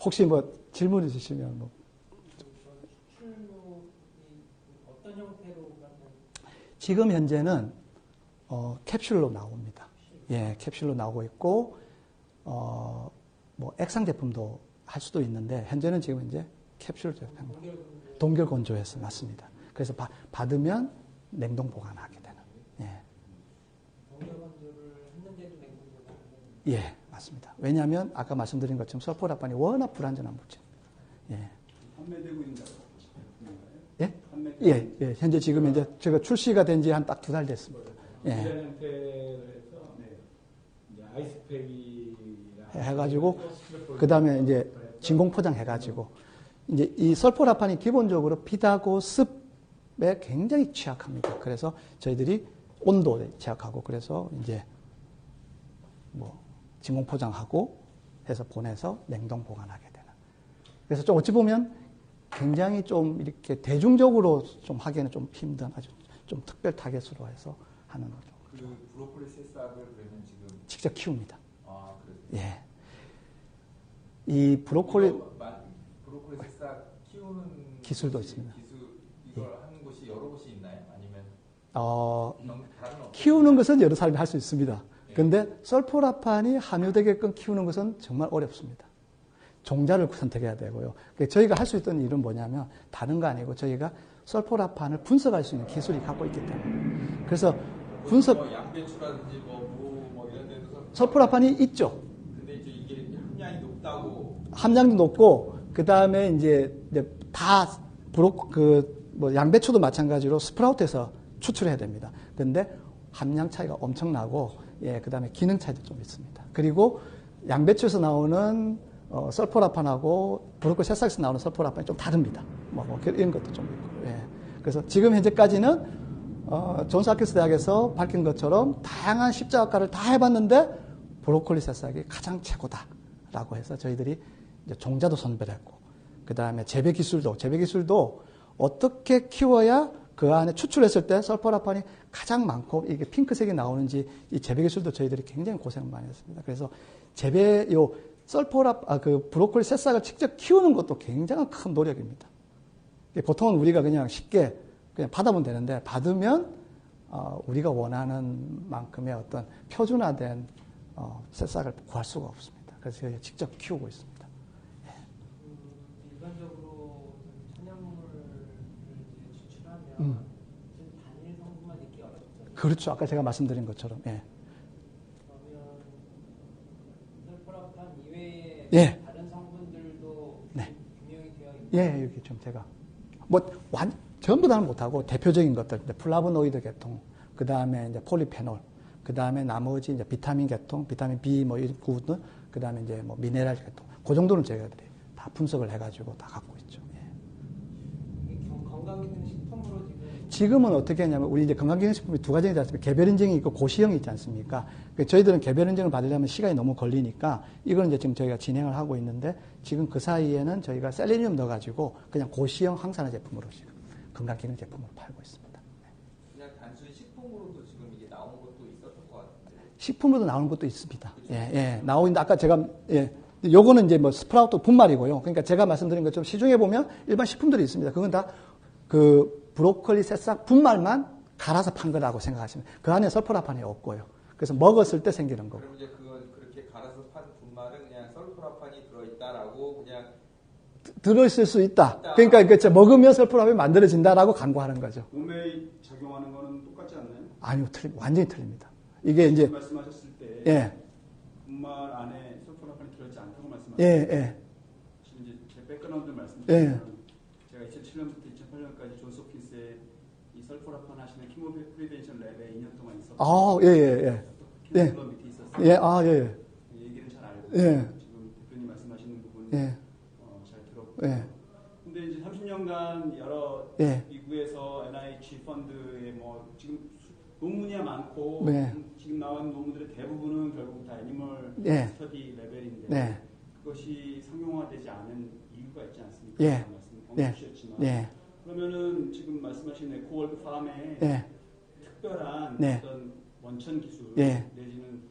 혹시 뭐 질문 있으시면 뭐. 추출물이 어떤 형태로 지금 현재는 캡슐로 나옵니다. 예, 캡슐로 나오고 있고 뭐 액상 제품도 할 수도 있는데 현재는 지금 이제 캡슐 제품 동결 건조해서 맞습니다. 그래서 받으면 냉동 보관하게 되는. 예. 동결 건조를 했는데도 냉동 보관. 예, 맞습니다. 왜냐하면 아까 말씀드린 것처럼 설포라판이 워낙 불안전한 물질. 예. 판매되고 있는 예? 예, 예. 현재 지금 이제 제가 출시가 된 지 한 딱 2달 됐습니다. 예. 이런 형태로 해서 이제 아이스팩이랑 해가지고 그 다음에 이제 진공 포장해가지고 이제 이 설포라판이 기본적으로 비하고 습에 굉장히 취약합니다. 그래서 저희들이 온도에 취약하고 그래서 이제 뭐 진공 포장하고 해서 보내서 냉동 보관하게 되는. 그래서 좀 어찌 보면 굉장히 좀 이렇게 대중적으로 좀 하기에는 좀 힘든 아주 좀 특별 타겟으로 해서 하는 거죠. 그 브로콜리 새싹을 그러면 지금 직접 키웁니다. 아 그래요? 예. 이 브로콜리 새싹 키우는 기술도 있습니다. 이걸 하는 곳이 여러 곳이 있나요? 아니면 키우는 것은 여러 사람이 할 수 있습니다. 그런데 설포라판이 함유되게끔 키우는 것은 정말 어렵습니다. 종자를 선택해야 되고요. 저희가 할 수 있던 일은 뭐냐면 다른 거 아니고 저희가 설포라판을 분석할 수 있는 기술이 갖고 있기 때문에 그래서 분석 양배추라든지 뭐 이런 데도 설포라판이 있죠. 근데 이게 함량이 높다고 함량도 높고 그 다음에 이제 다 양배추도 마찬가지로 스프라우트에서 추출해야 됩니다. 그런데 함량 차이가 엄청나고 예, 그 다음에 기능 차이도 좀 있습니다. 그리고 양배추에서 나오는 설포라판하고 브로콜리 새싹에서 나오는 설포라판이 좀 다릅니다. 뭐 이런 것도 좀 있고. 예. 그래서 지금 현재까지는 존스홉킨스 대학에서 밝힌 것처럼 다양한 십자학과를 다 해봤는데 브로콜리 새싹이 가장 최고다라고 해서 저희들이 이제 종자도 선별했고 그 다음에 재배 기술도 어떻게 키워야 그 안에 추출했을 때 설포라판이 가장 많고 이게 핑크색이 나오는지 이 재배 기술도 저희들이 굉장히 고생을 많이 했습니다. 그래서 그 브로콜리 새싹을 직접 키우는 것도 굉장히 큰 노력입니다. 보통은 우리가 그냥 쉽게 그냥 받아보면 되는데 받으면 우리가 원하는 만큼의 어떤 표준화된 새싹을 구할 수가 없습니다. 그래서 저희가 직접 키우고 있습니다. 일반적으로 천연물을 추출하면 단일 성분만 있기 어렵잖아요. 그렇죠. 아까 제가 말씀드린 것처럼. 예. 그러면 설포라판 이외에 예. 다른 성분들도 네. 분명히 되어 있나요? 예, 여기 좀 제가 전부 다는 못하고 대표적인 것들, 플라보노이드 계통, 그 다음에 이제 폴리페놀, 그 다음에 나머지 이제 비타민 계통, 비타민 B 뭐 이런 부분, 그 다음에 이제 뭐 미네랄 계통, 그 정도는 저희들이 다 분석을 해가지고 다 갖고 있죠. 예. 이게 건강기능식품으로 지금은 어떻게 했냐면 우리 이제 건강기능식품이 두 가지가 있지 않습니까? 개별 인증이 있고 고시형이 있지 않습니까? 저희들은 개별 인증을 받으려면 시간이 너무 걸리니까 이걸 이제 지금 저희가 진행을 하고 있는데 지금 그 사이에는 저희가 셀레니움 넣어가지고 그냥 고시형 항산화 제품으로 지금 건강기능 제품으로 팔고 있습니다. 그냥 단순히 식품으로도 지금 이게 나온 것도 있었던 것 같은데. 식품으로도 나오는 것도 있습니다. 예. 나오고 있는데 아까 제가 요거는 이제 뭐 스프라우트 분말이고요. 그러니까 제가 말씀드린 것처럼 시중에 보면 일반 식품들이 있습니다. 그건 다 브로콜리 새싹 분말만 갈아서 판 거라고 생각하시면 그 안에 설포라판이 없고요. 그래서 먹었을 때 생기는 거고. 그럼 이제 그렇게 갈아서 판 분말은 그냥 설포라판이 들어있다라고 그냥 들어있을 수 있다. 그러니까 먹으면 설포라판이 만들어진다라고 광고하는 거죠. 몸에 작용하는 거는 똑같지 않나요? 아니요, 완전히 틀립니다. 이게 이제 말씀하셨을 때 예. 분말 안에 설포라판이 들어있지 않다고 말씀하셨어요. 예. 지금 이제 제 백그라운드 말씀드리면 제가 2007년부터 2008년까지 존스홉킨스에 이 설포라판 하시는 키모프리벤션 랩에 2년 동안 있었고 예. 키모플러 밑에 있었어요. 예. 얘기는 잘 알고 예. 지금 대표님 말씀하시는 부분 예. 잘 들었고 예. 근데 이제 30년간 여러 예. 미국에서 NIH 펀드에 뭐 지금 논문이 많고 네. 지금 나온 논문들의 대부분은 결국 다 애니멀 네. 스터디 레벨인데 네. 그것이 상용화되지 않은 이유가 있지 않습니까? 예. 말씀 주셨지만 네. 그러면은 지금 말씀하신 에코월드 팜의 네. 특별한 네. 어떤 원천 기술 네. 내지는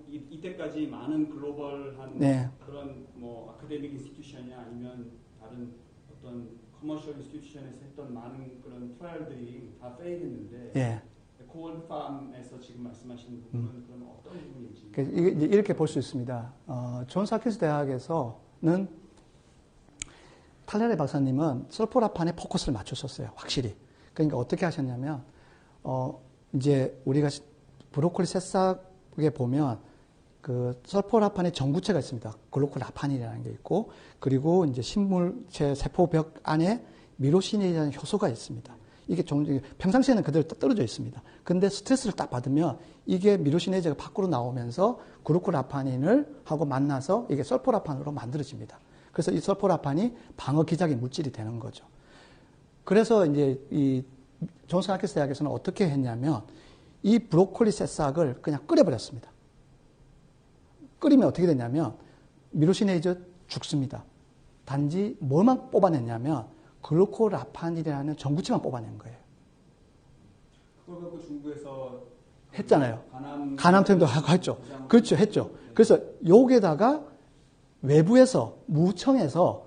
이때까지 많은 글로벌한 네. 그런 뭐 아카데믹 인스티튜션이나 아니면 다른 어떤 커머셜 인스티튜션에서 했던 많은 그런 트라이얼들이 다 페일했는데 예. 코얼팜에서 지금 말씀하시는 부분은 그럼 어떤 부분인지? 이게 이렇게 볼 수 있습니다. 존스 홉킨스 대학에서는 탈레레 박사님은 설포라판에 포커스를 맞추셨어요. 확실히. 그러니까 어떻게 하셨냐면 이제 우리가 브로콜리 새싹에 보면 그 설포라판의 전구체가 있습니다. 글루코라판이라는 게 있고, 그리고 이제 식물체 세포벽 안에 미로시닌이라는 효소가 있습니다. 이게 평상시에는 그대로 떨어져 있습니다. 근데 스트레스를 딱 받으면 이게 미로시네이즈가 밖으로 나오면서 글루코라파닌을 하고 만나서 이게 설포라판으로 만들어집니다. 그래서 이 설포라판이 방어 기작의 물질이 되는 거죠. 그래서 이제 이 존스 홉킨스 대학에서는 어떻게 했냐면 이 브로콜리 새싹을 그냥 끓여버렸습니다. 끓이면 어떻게 되냐면 미로시네이즈 죽습니다. 단지 뭐만 뽑아냈냐면 글루코라판이라는 전구체만 뽑아낸 거예요. 그걸 갖고 중국에서 했잖아요. 간암 도 하고 했죠. 그렇죠, 했죠. 그래서 여기에다가 외부에서 무청에서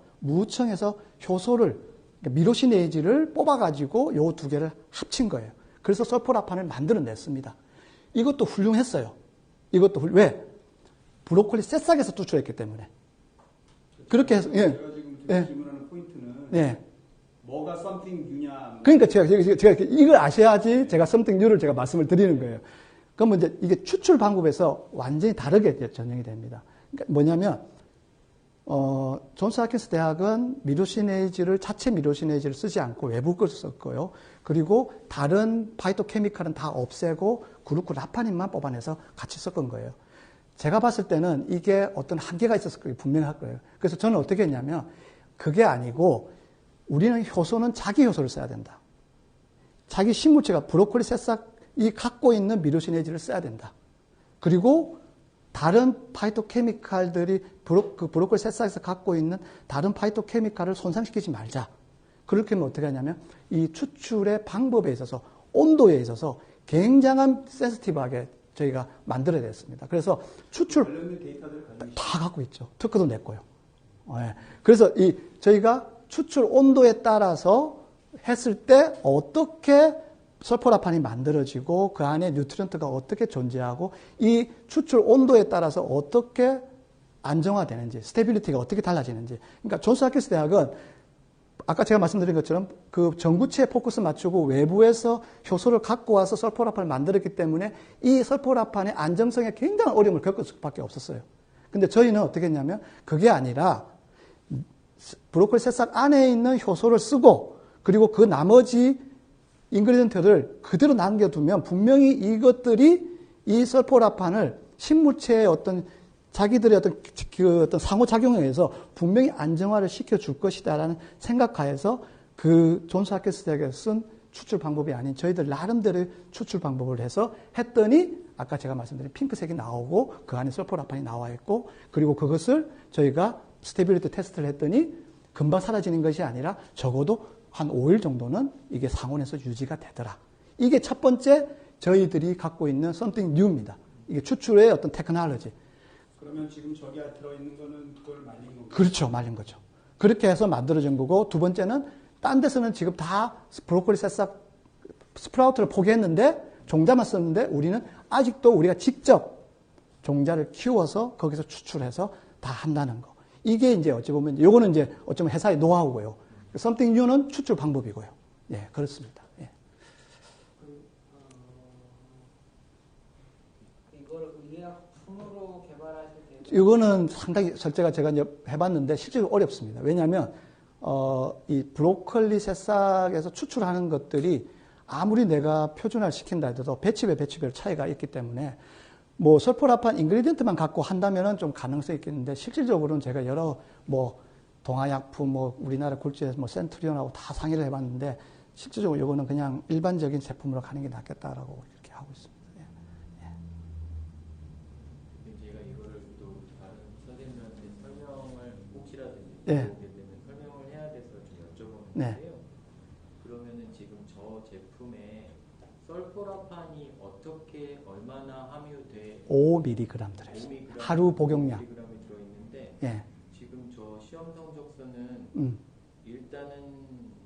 효소를 미로시네이즈를 뽑아가지고 요 두 개를 합친 거예요. 그래서 설포라판을 만들어냈습니다. 이것도 훌륭했어요. 왜? 브로콜리 새싹에서 추출했기 때문에. 그렇게 해서 제가 지금 예. 질문하는 포인트는 네. 뭐가 something new냐. 그러니까 제가 이걸 아셔야지 제가 something new를 제가 말씀을 드리는 거예요. 그러면 이제 이게 추출 방법에서 완전히 다르게 전형이 됩니다. 그러니까 뭐냐면, 존스 홉킨스 대학은 자체 미로시네이즈를 쓰지 않고 외부 걸 썼고요. 그리고 다른 파이토케미칼은 다 없애고 글루코라파닌만 뽑아내서 같이 섞은 거예요. 제가 봤을 때는 이게 어떤 한계가 있었을 거예요. 분명할 거예요. 그래서 저는 어떻게 했냐면, 그게 아니고, 우리는 효소는 자기 효소를 써야 된다. 자기 식물체가 브로콜리 새싹이 갖고 있는 미로시네이즈를 써야 된다. 그리고 다른 파이토케미칼들이 브로콜리 새싹에서 갖고 있는 다른 파이토케미칼을 손상시키지 말자. 그렇게 하면 어떻게 하냐면 이 추출의 방법에 있어서 온도에 있어서 굉장한 센시티브하게 저희가 만들어야 됐습니다. 그래서 추출 관련된 데이터들을 가지고 다 갖고 있죠. 특허도 냈고요. 네. 그래서 저희가 추출 온도에 따라서 했을 때 어떻게 설포라판이 만들어지고 그 안에 뉴트리언트가 어떻게 존재하고 이 추출 온도에 따라서 어떻게 안정화되는지, 스테빌리티가 어떻게 달라지는지. 그러니까 존스 홉킨스 대학은 아까 제가 말씀드린 것처럼 그 전구체에 포커스 맞추고 외부에서 효소를 갖고 와서 설포라판을 만들었기 때문에 이 설포라판의 안정성에 굉장한 어려움을 겪을 수밖에 없었어요. 근데 저희는 어떻게 했냐면 그게 아니라 브로콜리 새싹 안에 있는 효소를 쓰고 그리고 그 나머지 인그리디언트를 그대로 남겨두면 분명히 이것들이 이 설포라판을 식물체의 어떤 자기들의 어떤 상호작용에 의해서 분명히 안정화를 시켜줄 것이다라는 생각하에서 그 존스 홉킨스 대학에서 쓴 추출 방법이 아닌 저희들 나름대로의 추출 방법을 해서 했더니 아까 제가 말씀드린 핑크색이 나오고 그 안에 설포라판이 나와 있고 그리고 그것을 저희가 스테빌리티 테스트를 했더니 금방 사라지는 것이 아니라 적어도 한 5일 정도는 이게 상온에서 유지가 되더라. 이게 첫 번째 저희들이 갖고 있는 something new입니다. 이게 추출의 어떤 테크놀로지. 그러면 지금 저기 들어있는 거는 그걸 말린 건가요? 그렇죠. 말린 거죠. 그렇게 해서 만들어진 거고 두 번째는 딴 데서는 지금 다 브로콜리 새싹 스프라우트를 포기했는데 종자만 썼는데 우리는 아직도 우리가 직접 종자를 키워서 거기서 추출해서 다 한다는 거. 이게 이제 어찌 보면 요거는 이제 어쩌면 회사의 노하우고요. something new는 추출 방법이고요. 예, 그렇습니다. 예. 이걸 의약품으로 개발하실 때 이거는 상당히 실제가 제가 이제 해봤는데 실제로 어렵습니다. 왜냐하면 이 브로콜리 새싹에서 추출하는 것들이 아무리 내가 표준화를 시킨다 해도 배치별 차이가 있기 때문에 뭐 설포라판 인그리디언트만 갖고 한다면은 좀 가능성이 있겠는데 실질적으로는 제가 여러 뭐 동아약품 뭐 우리나라 굴지에서 뭐 센트리온하고 다 상의를 해봤는데 실질적으로 이거는 그냥 일반적인 제품으로 가는 게 낫겠다라고 이렇게 하고 있습니다. 제가 이거를 또 다른 선생님한테 설명을 혹시라도 예. 보게 되면 설명을 해야 돼서 좀 네. 여쭤보는데요. 그러면은 지금 저 제품에 설포라 설포라판이 어떻게 얼마나 함유돼 5mg 들어있습니다. 하루 복용량. 5mg이 들어있는데 예. 지금 저 시험 성적서는 일단은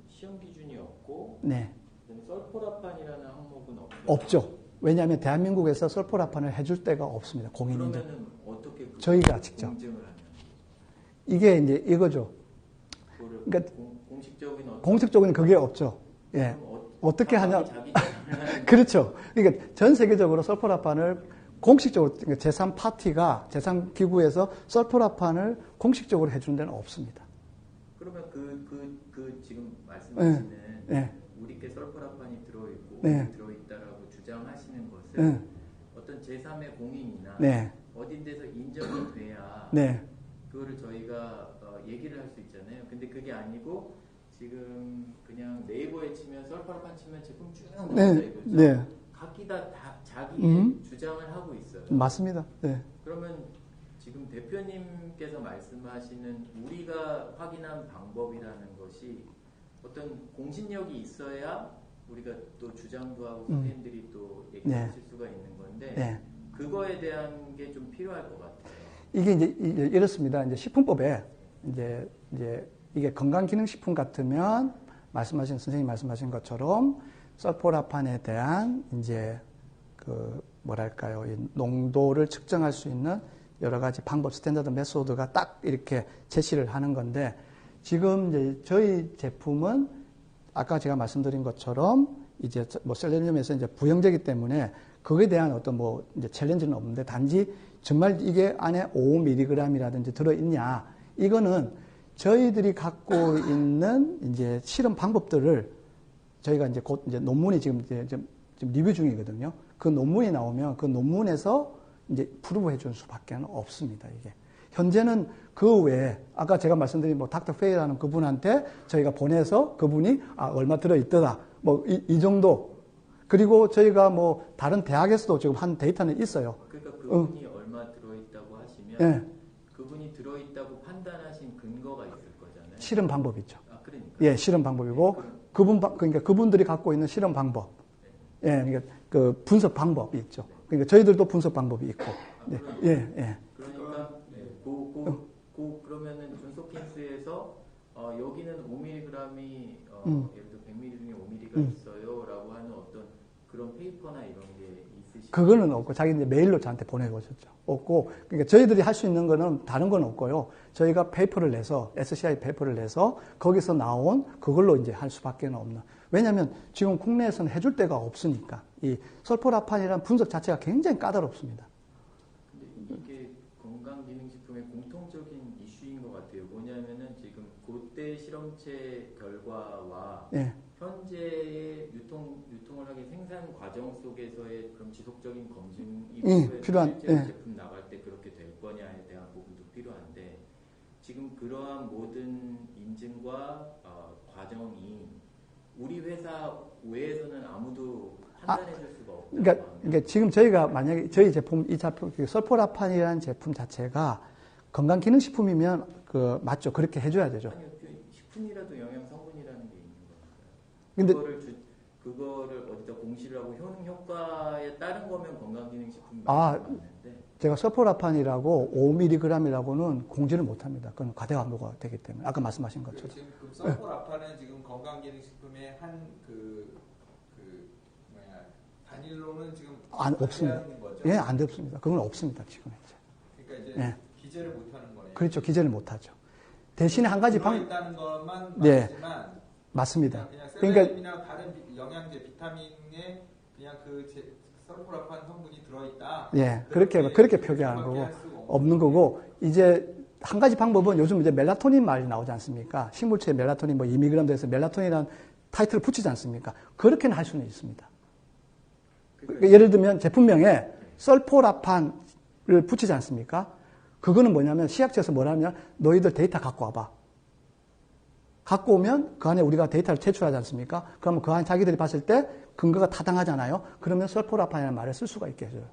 시험 기준이 없고 네. 그다음에 설포라판이라는 항목은 없어요. 없죠. 왜냐하면 대한민국에서 설포라판을 해줄 데가 없습니다. 공인인증. 그러면은 어떻게 저희가 직접. 공증을 하냐? 이게 이제 이거죠. 그거를 그러니까 공식적인 어떤 공식적인 그게 없죠. 예. 어떻게 하냐? 자기 그렇죠. 그러니까 전 세계적으로 설포라판을 공식적으로 그러니까 제3파티가 제3기구에서 설포라판을 공식적으로 해주는 데는 없습니다. 그러면 그 지금 말씀하시는 예. 우리께 설포라판이 들어있고 네. 들어있다라고 주장하시는 것은 네. 어떤 제3의 공인이나 네. 어딘 데서 인정이 돼야 네. 그거를 저희가 얘기를 할 수 있잖아요. 근데 그게 아니고 지금 그냥 네이버에 치면 설포라판 치면 제품 쭉 나온다 네. 이거죠. 네. 각기 다 자기의 주장을 하고 있어요. 맞습니다. 네. 그러면 지금 대표님께서 말씀하시는 우리가 확인한 방법이라는 것이 어떤 공신력이 있어야 우리가 또 주장도 하고 선생님들이 또 얘기하실 수가 있는 건데 네. 그거에 대한 게 좀 필요할 것 같아요. 이게 이제 이렇습니다. 이제 식품법에 이제 이게 건강기능식품 같으면 말씀하신 선생님 말씀하신 것처럼 설포라판에 대한 이제 그 뭐랄까요 이 농도를 측정할 수 있는 여러 가지 방법 스탠다드 메소드가 딱 이렇게 제시를 하는 건데 지금 이제 저희 제품은 아까 제가 말씀드린 것처럼 이제 뭐 셀레늄에서 이제 부형제이기 때문에 그거에 대한 어떤 뭐 이제 챌린지는 없는데 단지 정말 이게 안에 5mg이라든지 들어있냐 이거는 저희들이 갖고 있는 이제 실험 방법들을 저희가 이제 곧 이제 논문이 지금 리뷰 중이거든요. 그 논문이 나오면 그 논문에서 이제 프루브 해주는 수밖에 없습니다. 이게 현재는 그 외에 아까 제가 말씀드린 뭐 닥터 페이라는 그분한테 저희가 보내서 그분이 얼마 들어있더라 뭐 이 정도. 그리고 저희가 뭐 다른 대학에서도 지금 한 데이터는 있어요. 그러니까 그분이 얼마 들어있다고 하시면 예. 그분이 들어있다고 판단하신 근거가 있을 거잖아요. 실험 방법이죠. 그러니까. 예, 실험 방법이고 그러니까 그분들이 갖고 있는 실험 방법. 예, 그러니까 그 분석 방법이 있죠. 그러니까 저희들도 분석 방법이 있고. 네. 예, 예. 그러니까 그러면은 존스홉킨스에서 여기는 5mg이 예를 들어 100ml 중에 5mg가 있어요라고 하는 어떤 그런 페이퍼나 이런 게 있으시죠? 그거는 없고 자기 이제 메일로 저한테 보내주셨죠. 없고 그러니까 저희들이 할 수 있는 거는 다른 건 없고요. 저희가 페이퍼를 내서 SCI 페이퍼를 내서 거기서 나온 그걸로 이제 할 수밖에 없는. 왜냐하면 지금 국내에서는 해줄 데가 없으니까 이 설포라판이라는 분석 자체가 굉장히 까다롭습니다. 근데 이게 건강기능식품의 공통적인 이슈인 것 같아요. 뭐냐면은 지금 그때 실험체 결과와 예. 현재의 유통을 하기 생산 과정 속에서의 그런 지속적인 검증이 필요한 실제로 제품 나갈 때 그렇게 될 거냐에 대한 부분도 필요한데 지금 그러한 모든 인증과 과정이 우리 회사 외에서는 아무도 판단해줄 수가 없다. 그러니까 지금 저희가 만약에 저희 제품 이 제품 설포라판이라는 제품 자체가 건강기능식품이면 그 맞죠. 그렇게 해줘야 되죠. 아니요, 식품이라도 영양 성분이라는 게 있는 근데 그거를 어디다 공시를 하고 효과에 따른 거면 건강기능식품이 맞는데 제가 설포라판이라고 5mg이라고는 공지를 못합니다. 그건 과대광고가 되기 때문에 아까 말씀하신 것처럼. 지금 그 설포라판은 지금 건강기능식품의 단일로는 지금 없습니다. 거죠? 예, 안 없습니다. 그건 없습니다. 지금 이제. 그러니까 이제 기재를 못하는 거네요. 그렇죠. 기재를 못하죠. 대신에 한 가지 들어있다는 것만 네. 맞지만 맞습니다. 그냥 그러니까 셀레늄이나 다른 영양제, 비타민에 그냥 그 설포라판 성분이 들어있다. 예, 그렇게 표기하는 거고 없는 거고 이제 한 가지 방법은 요즘 이제 멜라토닌 말이 나오지 않습니까? 식물체에 멜라토닌 뭐 2mg 돼서 멜라토닌이라는 타이틀을 붙이지 않습니까? 그렇게는 할 수는 있습니다. 그러니까 예를 들면 제품명에 설포라판을 붙이지 않습니까? 그거는 뭐냐면 시약처에서 뭐라면 너희들 데이터 갖고 와봐. 갖고 오면 그 안에 우리가 데이터를 제출하지 않습니까? 그러면 그 안에 자기들이 봤을 때 근거가 타당하잖아요. 그러면 설포라판이라는 말을 쓸 수가 있게 해줘요.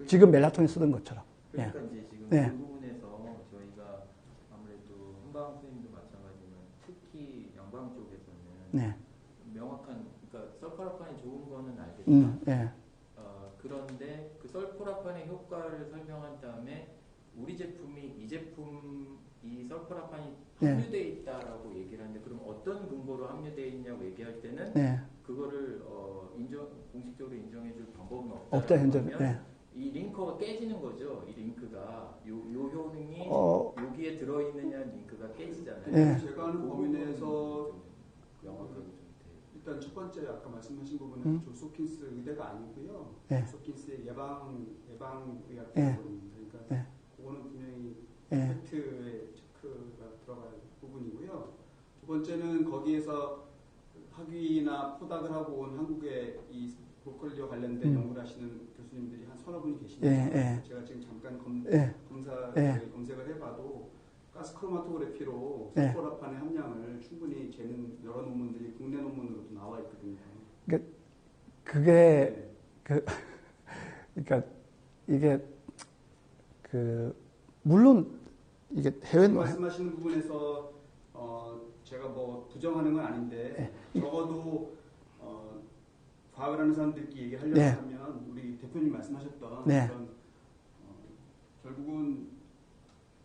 지금 멜라토닌 쓰던 것처럼. 그러니까 이제 지금 네. 그 부분에서 저희가 아무래도 한방 선생님도 마찬가지지만 특히 양방 쪽에서는 네. 명확한 그러니까 설포라판이 좋은 거는 알겠지만 예. 그런데 그 설포라판의 효과를 설명한 다음에 우리 제품이 이 설포라판이 함유되어 있다라고 얘기를 하는데 그럼 어떤 근거로 함유되어 있냐고 얘기할 때는 그거를 공식적으로 인정해줄 방법은 없다. 현재. 이 링크가 깨지는 거죠. 이 링크가 요 효능이 여기에 들어있느냐 링크가 깨지잖아요. 제가 아는 범위 내에서 명확하게 좀 일단 첫 번째 아까 말씀하신 부분은 존스 홉킨스 의대가 아니고요. 존스 홉킨스의 예방의학 부분입니다. 그러니까 그거는 분명히 팩트에 체크가 들어갈 부분이고요. 두 번째는 거기에서 학위나 포닥을 하고 온 한국의 이 브로콜리와 관련된 연구를 하시는 교수님들이 한 서너 분이 계시는데 제가 지금 잠깐 검색을 해봐도 가스 크로마토그래피로 설포라판의 함량을 충분히 재는 여러 논문들이 국내 논문으로도 나와 있거든요. 그러니까 이게 물론 이게 해외 말씀하시는 부분에서 제가 뭐 부정하는 건 아닌데 적어도 과학을 하는 사람들끼리 얘기하려고 하면 우리 대표님 말씀하셨던 그런 결국은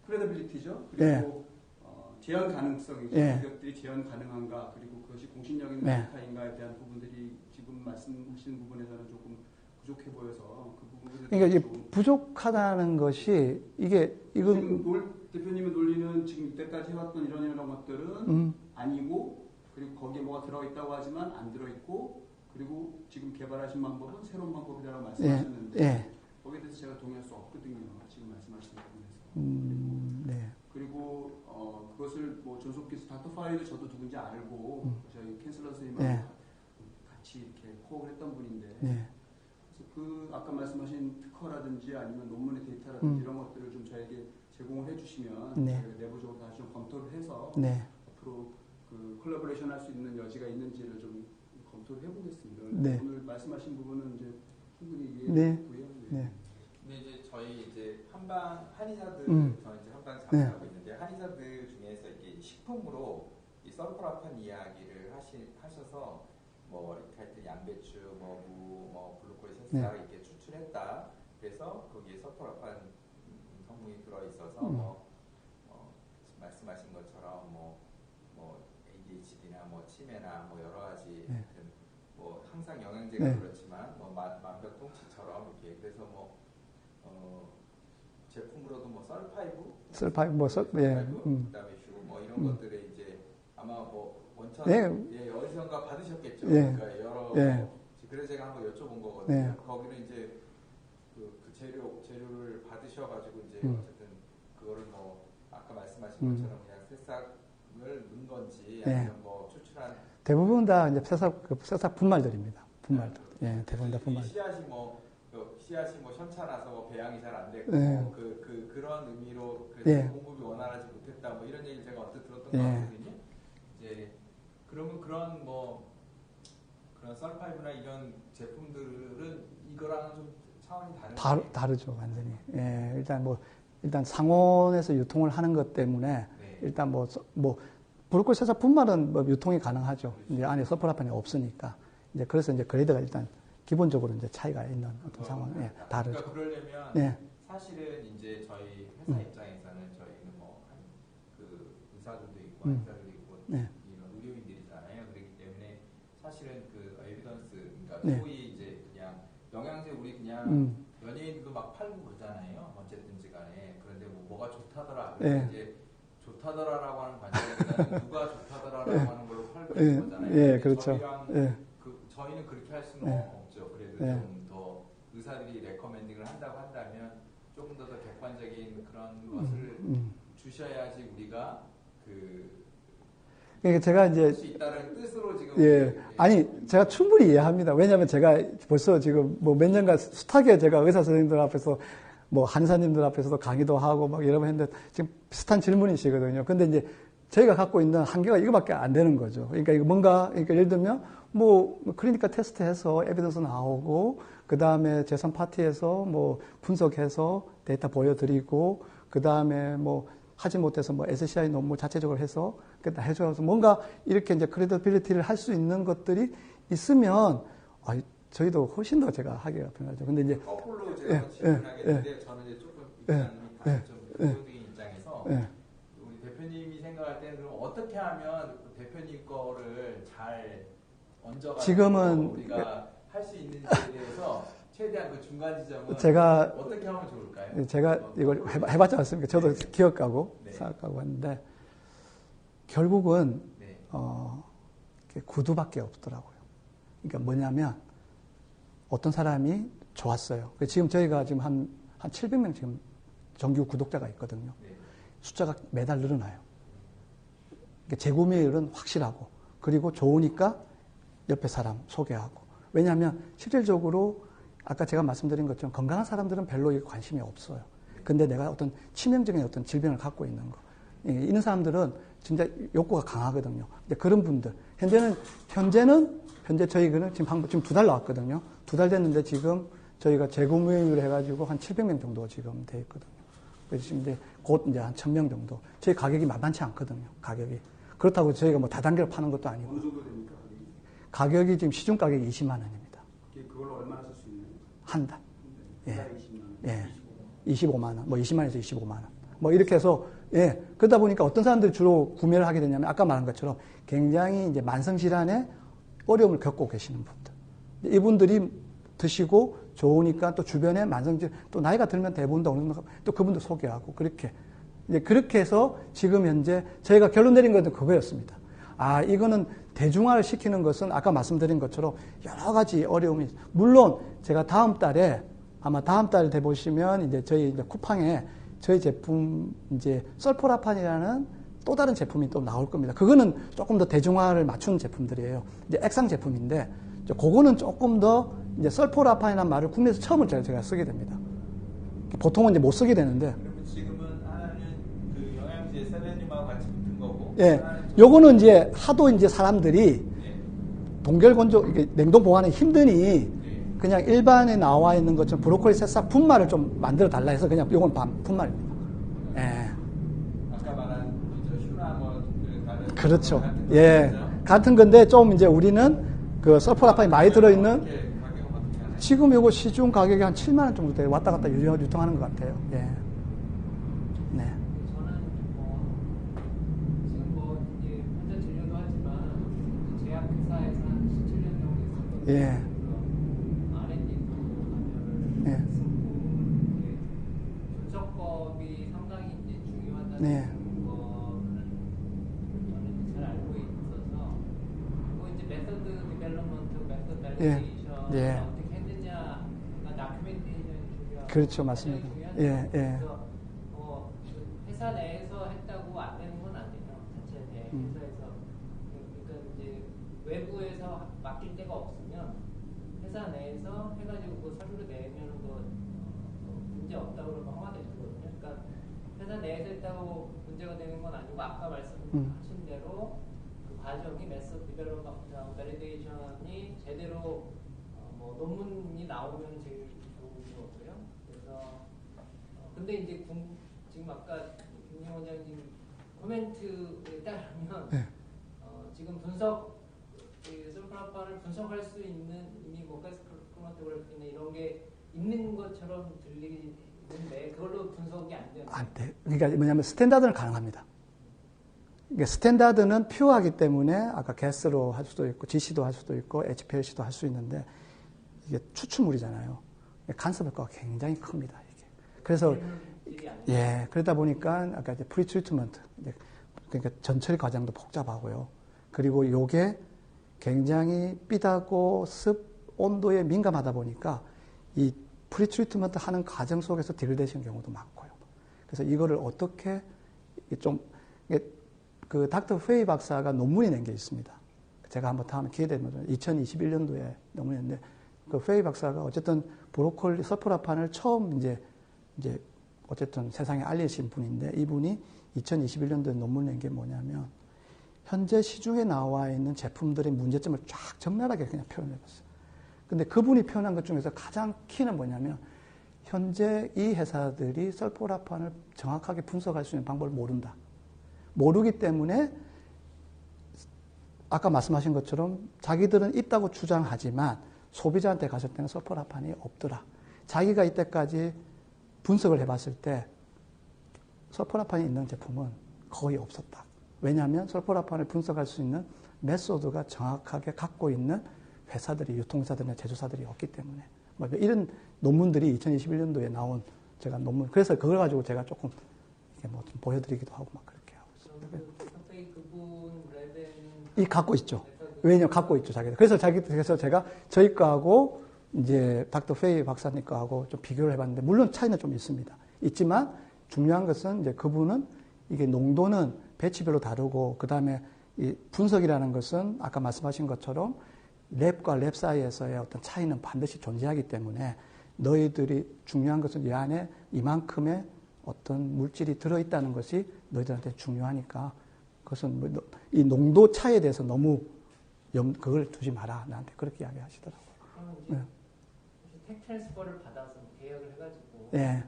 크레디빌리티죠. 그리고 재현 가능성이죠. 기업들이 재현 가능한가 그리고 그것이 공신력 있는 데이터인가에 대한 부분들이 지금 말씀하시는 부분에서는 조금 부족해 보여서 그 부분을 그러니까 이게 부족하다는 것이 지금 대표님의 논리는 지금 이때까지 해왔던 이런 것들은 아니고 그리고 거기에 뭐가 들어있다고 하지만 안 들어있고 그리고 지금 개발하신 방법은 새로운 방법이라고 말씀하셨는데 거기에 대해서 제가 동의할 수 없거든요. 지금 말씀하신 부분에서. 그리고 그것을 뭐 존스 홉킨스 닥터 파이도 저도 누군지 알고 저희 캔슬러 선생님하고 같이 이렇게 코업을 했던 분인데 그래서 그 아까 말씀하신 특허라든지 아니면 논문의 데이터라든지 이런 것들을 좀 저에게 제공을 해주시면 저희가 내부적으로 다시 좀 검토를 해서 앞으로 그 콜라보레이션 할 수 있는 여지가 있는지를 좀 검토를 해보겠습니다. 오늘 말씀하신 부분은 이제 충분히 이해했고요. 근데 이제 저희 이제 한의사들 저는 이제 한방 참여하고 있는데 한의사들 중에서 이게 식품으로 이 설포라판 이야기를 하셔서 뭐 이렇게 하여튼 양배추, 뭐 무, 뭐 블루코리 새싹 이렇게 추출했다. 그래서 거기에 설포라판 성분이 들어 있어서 말씀하신 것처럼 뭐 ADHD나 뭐 치매나 뭐 여러 가지 뭐 항상 영양제가 그렇지만 뭐 만병통치처럼 이렇게 그래서 뭐 제품으로도 뭐 그다음에 휴 뭐 이런 것들에 이제 아마 뭐 원천 어디선가 받으셨겠죠. 그러니까 여러 그래서 제가 한번 여쭤본 거거든요. 거기는 이제 그 재료를 받으셔가지고 이제 어쨌든 그거를 뭐 아까 말씀하신 것처럼 그냥 새싹을 넣은 건지 아니면 뭐 추출한 대부분 다 이제 새싹 분말들입니다. 분말들. 대부분 다 분말. 씨앗이 뭐 현차나서 뭐 배양이 잘 안 됐고 그런 의미로 그래서 공급이 원활하지 못했다 뭐 이런 얘기를 제가 언뜻 들었던 것 같거든요. 이제 그러면 그런 썰파이브나 이런 제품들은 이거랑은 좀 차원이 다르죠, 완전히. 일단 상온에서 유통을 하는 것 때문에 일단 브로콜리 새싹 분말은 뭐 유통이 가능하죠. 이제 안에 설포라판이 없으니까. 이제 그래서 이제 그레이드가 일단 기본적으로 이제 차이가 있는 어떤 상황, 다르죠. 그러니까 그러려면 사실은 이제 저희 회사 입장에서는 저희는 그 의사들도 있고 환자들도 있고 이런 의료인들이잖아요. 그렇기 때문에 사실은 그 에비던스, 그러니까 소위 이제 그냥 영양제 우리 그냥 연예인들도 막 팔고 그러잖아요. 어쨌든지 간에 그런데 뭐가 좋다더라. 그래서 이제 좋다더라라고 하는 관점보다는 누가 좋다더라라고 하는 걸로 팔고 있는 거잖아요. 그렇죠. 저희는 그렇게 할 수는 없죠. 그래도 좀 더 의사들이 레커멘딩을 한다고 한다면 조금 더 객관적인 그런 것을 주셔야지 우리가 그러니까 제가 이제 할 수 있다는 뜻으로 지금 아니 제가 충분히 이해합니다. 왜냐하면 제가 벌써 지금 뭐 몇 년간 숱하게 제가 의사 선생님들 앞에서 뭐 한의사님들 앞에서도 강의도 하고 막 여러 번 했는데 지금 비슷한 질문이시거든요. 근데 이제 저희가 갖고 있는 한계가 이거밖에 안 되는 거죠. 그러니까 이거 그러니까 예를 들면 뭐 클리니컬 테스트해서 에비던스 나오고 그 다음에 재산 파티에서 뭐 분석해서 데이터 보여드리고 그 다음에 뭐 하지 못해서 뭐 SCI 논문 자체적으로 해서 그다 해줘서 뭔가 이렇게 이제 크레디빌리티를 할 수 있는 것들이 있으면 저희도 훨씬 더 제가 하기가 편하죠. 근데 이제 거꾸로 제가 질문하겠는데 저는 이제 조금 입장이 다시 좀 부정적인 입장에서 우리 대표님이 생각할 때는 그럼 어떻게 하면 대표님 거를 잘 얹어가지고 지금은 우리가 할 수 있는지에 대해서 최대한 그 중간 지점은 제가 어떻게 하면 좋을까요? 제가 이걸 해봤지 않습니까? 저도 기억하고 생각하고 했는데 결국은 구두밖에 없더라고요. 그러니까 뭐냐면 어떤 사람이 좋았어요. 지금 저희가 지금 한 700명 지금 정규 구독자가 있거든요. 숫자가 매달 늘어나요. 그러니까 재구매율은 확실하고 그리고 좋으니까 옆에 사람 소개하고. 왜냐하면 실질적으로 아까 제가 말씀드린 것처럼 건강한 사람들은 별로 관심이 없어요. 근데 내가 어떤 치명적인 어떤 질병을 갖고 있는 거. 이런 사람들은 진짜 욕구가 강하거든요. 근데 그런 분들. 현재 저희는 지금 2달 나왔거든요. 2달 됐는데 지금 저희가 재구매율 해가지고 한 700명 정도 지금 돼 있거든요. 그래서 지금 이제 곧 이제 한 1000명 정도. 저희 가격이 만만치 않거든요. 가격이. 그렇다고 저희가 뭐 다단계로 파는 것도 아니고. 어느 정도 됩니까? 가격이 지금 시중 가격이 20만 원입니다. 그걸로 얼마나 쓸 수 있나요? 한 달. 한 예. 달에 20만 원. 예. 25만 원. 뭐 20만 원에서 25만 원. 뭐 이렇게 해서 예. 그러다 보니까 어떤 사람들이 주로 구매를 하게 되냐면 아까 말한 것처럼 굉장히 이제 만성질환에 어려움을 겪고 계시는 분들. 이분들이 드시고 좋으니까 또 주변에 만성질, 또 나이가 들면 대부분 다 어느 정도 또 그분들 소개하고 그렇게. 이제 그렇게 해서 지금 현재 저희가 결론 내린 것은 그거였습니다. 아, 이거는 대중화를 시키는 것은 아까 말씀드린 것처럼 여러 가지 어려움이, 물론 제가 아마 다음 달 돼 보시면 이제 저희 이제 쿠팡에 저희 제품 이제 설포라판이라는 또 다른 제품이 또 나올 겁니다. 그거는 조금 더 대중화를 맞추는 제품들이에요. 이제 액상 제품인데, 그거는 조금 더 이제 설포라판이라는 말을 국내에서 처음으로 제가 쓰게 됩니다. 보통은 이제 못 쓰게 되는데. 그러면 지금은 하나는 그 영양제 셀레늄하고 같이 붙은 거고. 예. 요거는 이제 하도 이제 사람들이 동결 건조, 이게 냉동 보관이 힘드니 그냥 일반에 나와 있는 것처럼 브로콜리 새싹 분말을 좀 만들어 달라 해서 그냥 요건 분말입니다. 예. 아까 말한 슈나 뭐 다른 그렇죠. 같은 예. 거죠? 같은 건데 좀 이제 우리는 그 설포라판이 많이 들어있는 이렇게 가격은 어떻게 하나요? 지금 요거 시중 가격이 한 7만 원 정도 돼요. 왔다 갔다 유통하는 것 같아요. 예. 네. 저는 지금 뭐 이제 환자 진료도 하지만 제약회사에서 한 17년 정도 있었거든요. 예. R&D도 관여를 예. 했었고 이제 분석법이 상당히 이제 중요하다는 네. 거를 저는 잘 알고 있어서 그리고 이제 메서드 디벨롭먼트, 메서드 발리데이션 예. 어떻게 했느냐, 다큐멘테이션이 중요하고 그렇죠, 맞습니다. 중요하죠. 예, 예. 그래서 회사 내에서 했다고 안 되는 건 아니에요. 자체 내 회사에서. 그러니까 이제 외부에서 맡길 데가 없으면 회사 내에서 해가지고 그 서류를 내면 문제 없다고 그러면 허가돼 주거든요. 그러니까 회사 내에서 했다고 문제가 되는 건 아니고 아까 말씀하신 대로 그 과정이 메소드 디벨롭먼트하고 발리데이션이 제대로 뭐 논문이 나오면 제일 좋은 거고요. 그래서 근데 이제 지금 아까 김영 원장님 코멘트에 따르면 네. 지금 설포라판을 분석할 수 있는 이미 뭐 가스크로마토그래피나 이런 게 있는 것처럼 들리는데 그걸로 분석이 안 되는 안 돼. 그러니까 뭐냐면 스탠다드는 가능합니다. 그러니까 스탠다드는 퓨어하기 때문에 아까 가스로 할 수도 있고 GC도 할 수도 있고 HPLC도 할 수 있는데 이게 추출물이잖아요. 간섭 효과가 굉장히 큽니다. 이게. 그래서 예, 그러다 보니까 아까 이제 프리트리트먼트, 그러니까 전처리 과정도 복잡하고요. 그리고 요게 굉장히 삐다고 습, 온도에 민감하다 보니까 이 프리트리트먼트 하는 과정 속에서 딜되시는 경우도 많고요. 그래서 이거를 어떻게 그 닥터 페이 박사가 논문이 낸 게 있습니다. 제가 한번 다음에 기회 되면 2021년도에 논문이 냈는데 그 페이 박사가 어쨌든 브로콜리 설포라판을 처음 이제 어쨌든 세상에 알리신 분인데 이분이 2021년도에 논문 낸 게 뭐냐면 현재 시중에 나와 있는 제품들의 문제점을 쫙 적나라하게 그냥 표현해봤어요. 근데 그분이 표현한 것 중에서 가장 키는 뭐냐면 현재 이 회사들이 설포라판을 정확하게 분석할 수 있는 방법을 모른다. 모르기 때문에 아까 말씀하신 것처럼 자기들은 있다고 주장하지만 소비자한테 갔을 때는 설포라판이 없더라. 자기가 이때까지 분석을 해봤을 때 설포라판이 있는 제품은 거의 없었다. 왜냐하면 설포라판을 분석할 수 있는 메소드가 정확하게 갖고 있는 회사들이, 유통사들이나 제조사들이 없기 때문에. 뭐 이런 논문들이 2021년도에 나온 제가 논문, 그래서 그걸 가지고 제가 조금 이렇게 뭐 좀 보여드리기도 하고 막 그렇게 하고 있습니다. 갑자기 그분 레벨은 이 갖고 있죠. 왜냐면 갖고 있죠, 자기들. 그래서 제가 저희 거하고 이제 닥터 페이 박사님 거하고 좀 비교를 해봤는데, 물론 차이는 좀 있습니다. 있지만 중요한 것은 이제 그분은 이게 농도는 배치별로 다르고, 그 다음에 이 분석이라는 것은 아까 말씀하신 것처럼 랩과 랩 사이에서의 어떤 차이는 반드시 존재하기 때문에 너희들이 중요한 것은 이 안에 이만큼의 어떤 물질이 들어있다는 것이 너희들한테 중요하니까 그것은 뭐 이 농도 차이에 대해서 너무 그걸 두지 마라. 나한테 그렇게 이야기하시더라고요. 그러면 이제 텍 트랜스퍼를 받아서 계약을 해가지고 예.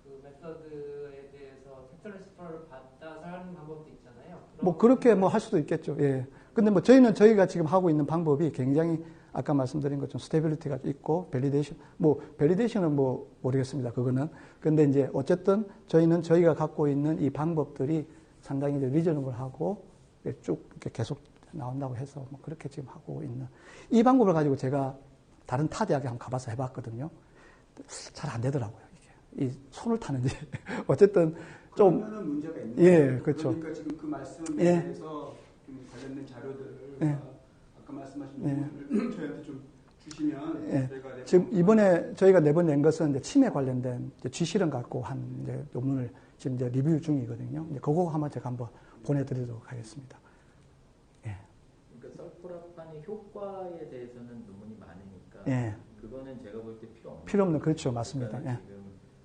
그 메서드에 대해서 텍 트랜스퍼를 받아서 하는 방법도 있잖아요. 뭐 그렇게 뭐 할 수도 있겠죠. 예. 근데 뭐 저희가 지금 하고 있는 방법이 굉장히 아까 말씀드린 것처럼 스테빌리티가 있고 밸리데이션은 뭐 모르겠습니다. 그거는. 근데 이제 어쨌든 저희가 갖고 있는 이 방법들이 상당히 이제 리저너블하고 쭉 이렇게 계속 나온다고 해서 뭐 그렇게 지금 하고 있는 이 방법을 가지고 제가 다른 타 대학에 한번 가봐서 해봤거든요. 잘 안 되더라고요. 이게 이 손을 타는지 어쨌든 좀 그러면은 문제가 있는 예, 거예요. 그렇죠. 그러니까 지금 그 말씀에 예. 대해서 좀 관련된 자료들을 예. 아까 말씀하신 예. 부분을 저희한테 좀 주시면 예. 저희가 지금 이번에 저희가 내본 낸 것은 이제 치매 관련된 이제 쥐실험 갖고 한 이제 논문을 지금 이제 리뷰 중이거든요. 이제 그거 한번 제가 한번 보내드리도록 하겠습니다. 예. 그러니까 설포라판의 효과에 대해서는 논문이 많으니까 예. 그거는 제가 볼 때 필요 없는 그렇죠, 맞습니다. 그러니까 예. 지금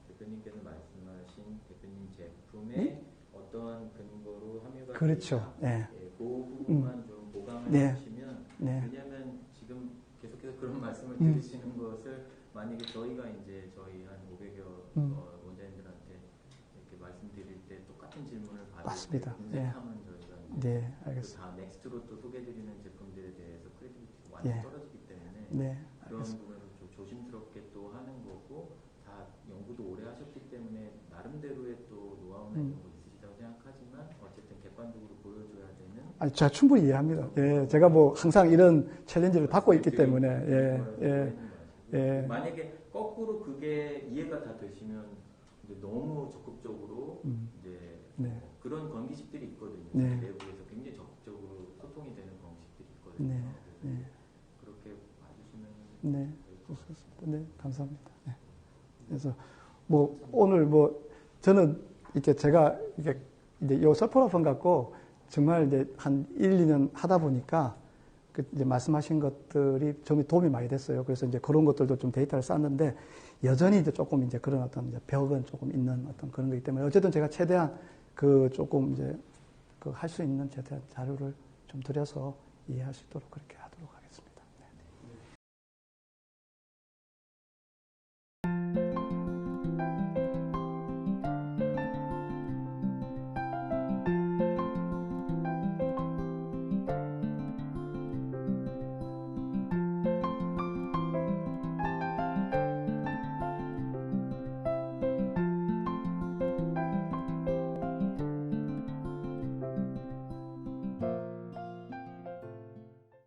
대표님께서 말씀하신 대표님 제품에 어떠한 근거로 함유가 그렇죠. 되냐, 예. 그 부분만 좀 보강을 네. 해주시면 네. 왜냐하면 지금 계속해서 그런 말씀을 들으시는 것을 만약에 저희가 이제 저희 한 500여 원장님들한테 이렇게 말씀드릴 때 똑같은 질문을 받을 맞습니다. 때 예. 인색하면 저희가 네, 알겠습니다. 다 넥스트로 또 소개드리는 제품들에 대해서 크레디비티가 완전 예. 떨어지기 때문에 네, 그런 알겠습니다. 부분을 좀 조심스럽게 또 하는 거고 다 연구도 오래 하셨기 때문에 나름대로의 또 노하우나 이런 거 있으시다고 생각하지만 어쨌든 객관적으로 보여줘야 되는 아니, 제가 충분히 이해합니다. 예, 제가 뭐 항상 이런 챌린지를 받고 있기 때문에, 만약에 거꾸로 그게 이해가 다 되시면 이제 너무 적극적으로 이제 네. 그런 건기식들이 있거든요. 네. 내부에서 굉장히 적극적으로 소통이 되는 건기식들이 있거든요. 네, 그래서 네. 그렇게 봐주시면 네, 좋습니다. 네, 감사합니다. 네. 그래서 뭐 오늘 뭐 저는 이렇게 제가 이게 이제 요 설포라판 갖고 정말 이제 한 1, 2년 하다 보니까 그 이제 말씀하신 것들이 좀 도움이 많이 됐어요. 그래서 이제 그런 것들도 좀 데이터를 쌓는데 여전히 이제 조금 이제 그런 어떤 이제 벽은 조금 있는 어떤 그런 거기 때문에 어쨌든 제가 최대한 그 조금 이제 그 할 수 있는 최대한 자료를 좀 드려서 이해할 수 있도록 그렇게